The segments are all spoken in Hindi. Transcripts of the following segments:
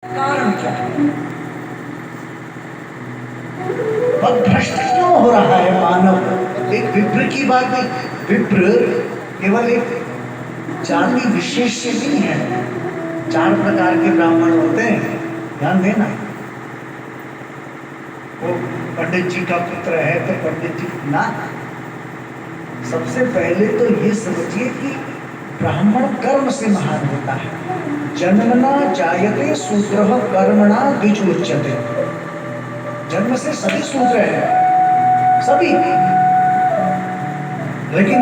कारण क्या है? बहुत भ्रष्ट क्यों हो रहा है मानव? एक विप्र की बात नहीं। विप्र केवल एक जाति विशेष से नहीं है। 4 प्रकार के ब्राह्मण होते हैं, ध्यान देना। वो पंडित जी का पुत्र है तो पंडित जी ना। सबसे पहले तो ये समझिए कि ब्राह्मण कर्म से महान होता है। जन्मना जायते शूद्रः कर्मणा द्विजोच्यते। जन्म से सभी शूद्र हैं, सभी, लेकिन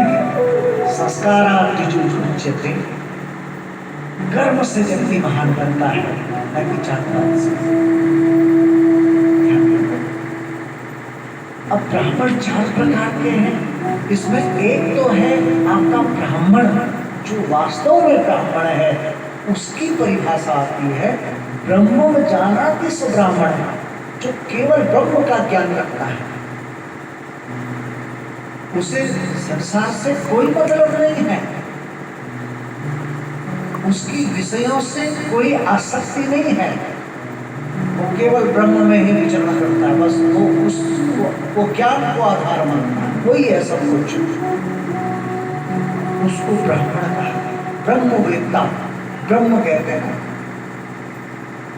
संस्कारात् द्विजोच्यते, कर्म से व्यक्ति महान बनता है, न कि जात-पात से। अब ब्राह्मण 4 प्रकार के हैं। इसमें एक तो है आपका ब्राह्मण, जो वास्तव में ब्राह्मण है, उसकी परिभाषा आती है ब्रह्मं जानाति स ब्राह्मण, जो केवल ब्रह्म का ज्ञान रखता है। उसे संसार से कोई मतलब नहीं है, उसकी विषयों से कोई आसक्ति नहीं है, वो केवल ब्रह्म में ही विचरण करता है। बस वो ज्ञान को आधार मानता है, वही है सब कुछ। उसको ब्राह्मण कहा, ब्रह्मवेत्ता, ब्रह्म कहते हैं।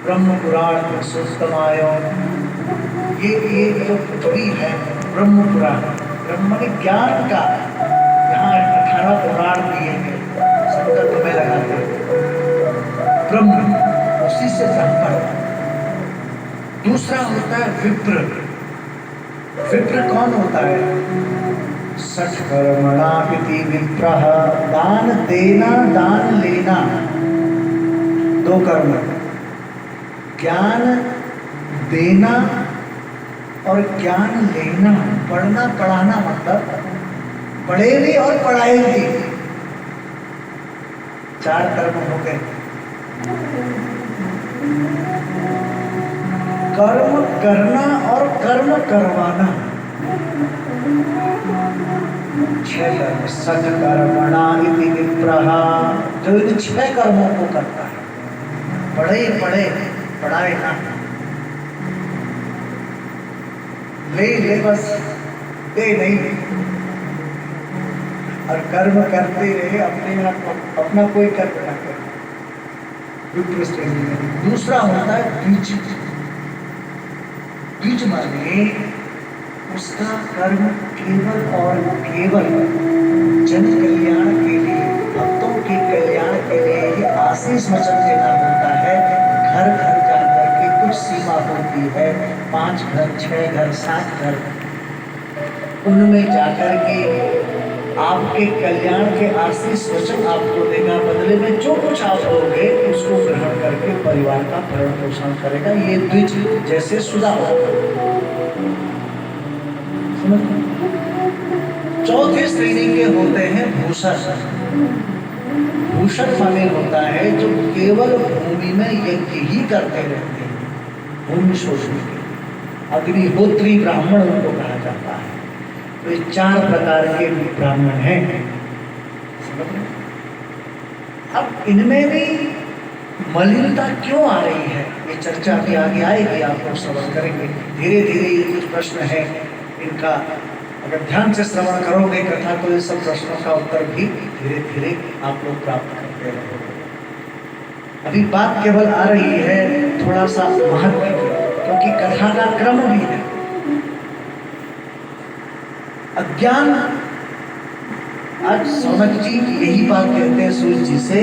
ब्रह्म पुराण पुरुषोत्तमाय, ये जो बड़ी है ब्रह्म पुराण, ब्रह्म ने ज्ञान का यहाँ 18 पुराण दिए हैं, संकल्प में लगाते ब्रह्म, उसी से ब्राह्मण। दूसरा होता है विप्र। विप्र कौन होता है? षट्कर्मणा इति विप्रः, दान देना दान लेना, 2 कर्म, ज्ञान देना और ज्ञान लेना। पढ़ना पढ़ाना मतलब पढ़े भी और पढ़ाए भी, 4 कर्म हो गए। कर्म करना और कर्म करवाना, 6 कर्म। सत्कर्मणा इति विप्रः, जो इन 6 कर्मों को करता है, पढ़े पढ़े पढ़ाए ना, ले बस ये नहीं, और कर्म करते रहे, अपने आप अपना कोई कर्म ना करे। विप्र श्रेणी में दूसरा होता है द्विज। द्विज माने उसका कर्म केवल और केवल जन कल्याण के लिए, भक्तों के कल्याण के लिए ही आशीष वचन देना होता है। घर घर जाकर के कुछ सीमा होती है, 5 घर, 6 घर, 7 घर, उनमें जाकर के आपके कल्याण के आशीष वचन आपको देगा। बदले में जो कुछ आप दोगे उसको ग्रहण करके परिवार का भरण पोषण करेगा। ये द्विज जैसे सुधा होगा। चौथे श्रेणी के होते हैं भूषण। भूषण माने होता है जो केवल भूमि में यज्ञ ही करते रहते हैं, भूमि शोषण के। अग्निहोत्री ब्राह्मण उनको कहा जाता है। तो ये 4 प्रकार के ब्राह्मण हैं। अब इनमें भी मलिनता क्यों आ रही है, ये चर्चा भी आगे आएगी, आप लोग श्रवण करेंगे। धीरे धीरे ये कुछ प्रश्न है, इनका अगर ध्यान से श्रवण करोगे कथा, तो ये सब प्रश्नों का उत्तर भी धीरे धीरे आप लोग प्राप्त करते रहोगे। अभी बात केवल आ रही है थोड़ा सा महत्व की, क्योंकि कथा का क्रम भी है। अज्ञान, आज सौनक जी यही बात कहते हैं सूर्य जी से।